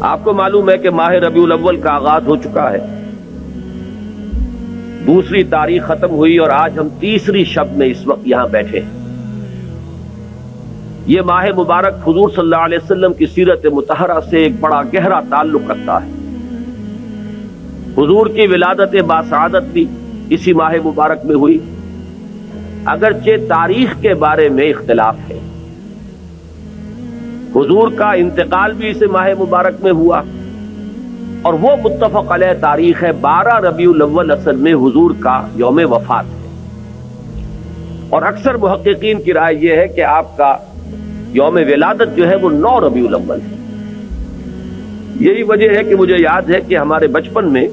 آپ کو معلوم ہے کہ ماہ ربیع الاول کا آغاز ہو چکا ہے، دوسری تاریخ ختم ہوئی اور آج ہم تیسری شب میں اس وقت یہاں بیٹھے ہیں۔ یہ ماہ مبارک حضور صلی اللہ علیہ وسلم کی سیرت مطہرہ سے ایک بڑا گہرا تعلق رکھتا ہے۔ حضور کی ولادت باسعادت بھی اسی ماہ مبارک میں ہوئی، اگرچہ تاریخ کے بارے میں اختلاف ہے۔ حضور کا انتقال بھی اس ماہ مبارک میں ہوا، اور وہ متفق علیہ تاریخ ہے 12 ربیع الاول اصل میں حضور کا یوم وفات ہے، اور اکثر محققین کی رائے یہ ہے کہ آپ کا یوم ولادت جو ہے وہ 9 ربیع الاول ہے۔ یہی وجہ ہے کہ مجھے یاد ہے کہ ہمارے بچپن میں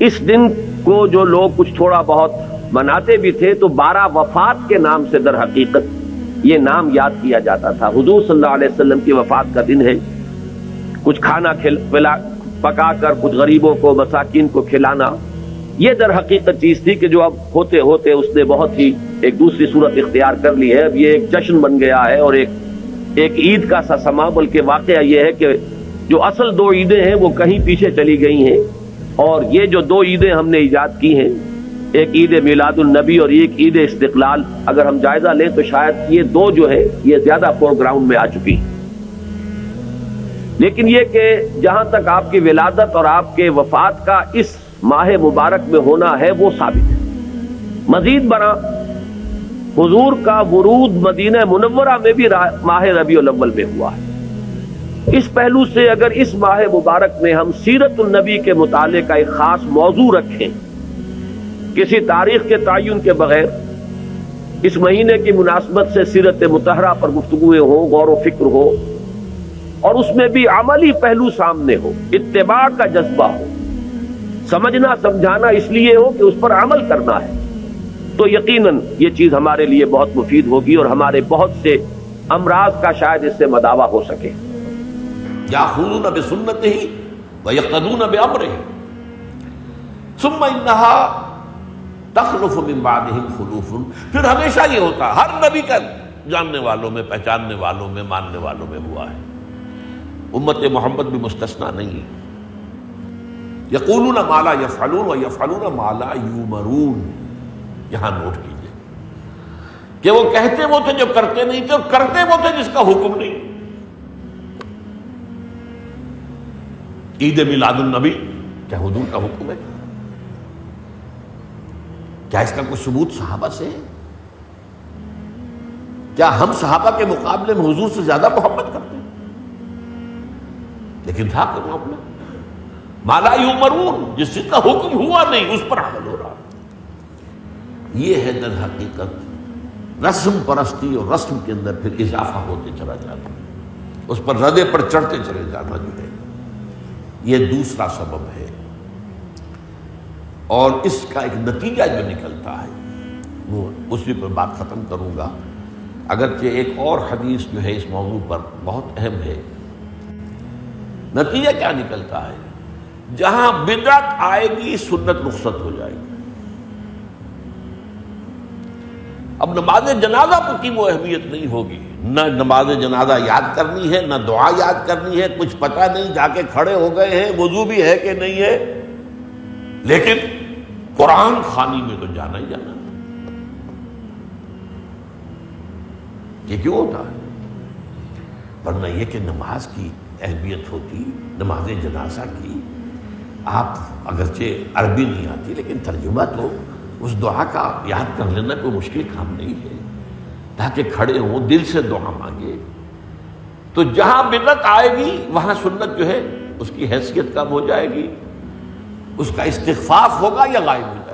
اس دن کو جو لوگ کچھ تھوڑا بہت مناتے بھی تھے تو 12 وفات کے نام سے در حقیقت یہ نام یاد کیا جاتا تھا۔ حضور صلی اللہ علیہ وسلم کی وفات کا دن ہے، کچھ کھانا پکا کر کچھ غریبوں کو مساکین کو کھلانا، یہ در حقیقت چیز تھی کہ جو اب ہوتے ہوتے اس نے بہت ہی ایک دوسری صورت اختیار کر لی ہے۔ اب یہ ایک جشن بن گیا ہے اور ایک عید کا سا سما، بلکہ واقعہ یہ ہے کہ جو اصل 2 عیدیں ہیں وہ کہیں پیچھے چلی گئی ہیں، اور یہ جو 2 عیدیں ہم نے ایجاد کی ہیں، ایک عید میلاد النبی اور ایک عید استقلال، اگر ہم جائزہ لیں تو شاید یہ 2 جو ہے یہ زیادہ فور گراؤنڈ میں آ چکی ہیں۔ لیکن یہ کہ جہاں تک آپ کی ولادت اور آپ کے وفات کا اس ماہ مبارک میں ہونا ہے وہ ثابت ہے۔ مزید برآں حضور کا ورود مدینہ منورہ میں بھی ماہ ربیع الاول میں ہوا ہے۔ اس پہلو سے اگر اس ماہ مبارک میں ہم سیرت النبی کے مطالعے کا ایک خاص موضوع رکھیں، کسی تاریخ کے تعین کے بغیر اس مہینے کی مناسبت سے سیرت مطہرہ پر گفتگویں ہوں، غور و فکر ہو، اور اس میں بھی عملی پہلو سامنے ہو، اتباع کا جذبہ ہو، سمجھنا سمجھانا اس لیے ہو کہ اس پر عمل کرنا ہے، تو یقیناً یہ چیز ہمارے لیے بہت مفید ہوگی اور ہمارے بہت سے امراض کا شاید اس سے مداوع ہو سکے۔ یاخذون بسنتہ ویقتدون بامرہ ثم انہا تخلف من بعدہم خلوف۔ پھر ہمیشہ یہ ہوتا، ہر نبی کا جاننے والوں میں، پہچاننے والوں میں، ماننے والوں میں ہوا ہے، امت محمد بھی مستثنیٰ نہیں ہے۔ یقولون ما لا یفعلون ویفعلون ما لا یؤمرون۔ یہاں نوٹ کیجئے کہ وہ کہتے وہ تھے جو کرتے نہیں تھے، اور کرتے وہ تھے جس کا حکم نہیں۔ عید میلاد النبی کیا حضور کا حکم ہے؟ کیا اس کا کوئی ثبوت صحابہ سے ہے؟ کیا ہم صحابہ کے مقابلے میں حضور سے زیادہ محبت کرتے ہیں؟ لیکن تھا کہ معاملہ ما لا یؤمرون، جس چیز کا حکم ہوا نہیں اس پر عمل ہو رہا۔ یہ ہے در حقیقت رسم پرستی، اور رسم کے اندر پھر اضافہ ہوتے چلا جانا، اس پر ردے پر چڑھتے چلے جانا جو ہے، یہ دوسرا سبب ہے۔ اور اس کا ایک نتیجہ جو نکلتا ہے وہ اسی پر بات ختم کروں گا، اگرچہ ایک اور حدیث جو ہے اس موضوع پر بہت اہم ہے۔ نتیجہ کیا نکلتا ہے؟ جہاں بدعت آئے گی سنت رخصت ہو جائے گی۔ اب نماز جنازہ کی وہ اہمیت نہیں ہوگی، نہ نماز جنازہ یاد کرنی ہے، نہ دعا یاد کرنی ہے، کچھ پتہ نہیں، جا کے کھڑے ہو گئے ہیں، وضو بھی ہے کہ نہیں ہے، لیکن قرآن خوانی میں تو جانا ہی جانا۔ یہ کیوں ہوتا ہے؟ ورنہ یہ کہ نماز کی اہمیت ہوتی، نماز جنازہ کی، آپ اگرچہ عربی نہیں آتی لیکن ترجمہ تو اس دعا کا یاد کر لینا کوئی مشکل کام نہیں ہے، تاکہ کھڑے ہوں دل سے دعا مانگے۔ تو جہاں بدعت آئے گی وہاں سنت جو ہے اس کی حیثیت کم ہو جائے گی، اس کا استخفاف ہوگا یا غائب ہو جائے گا۔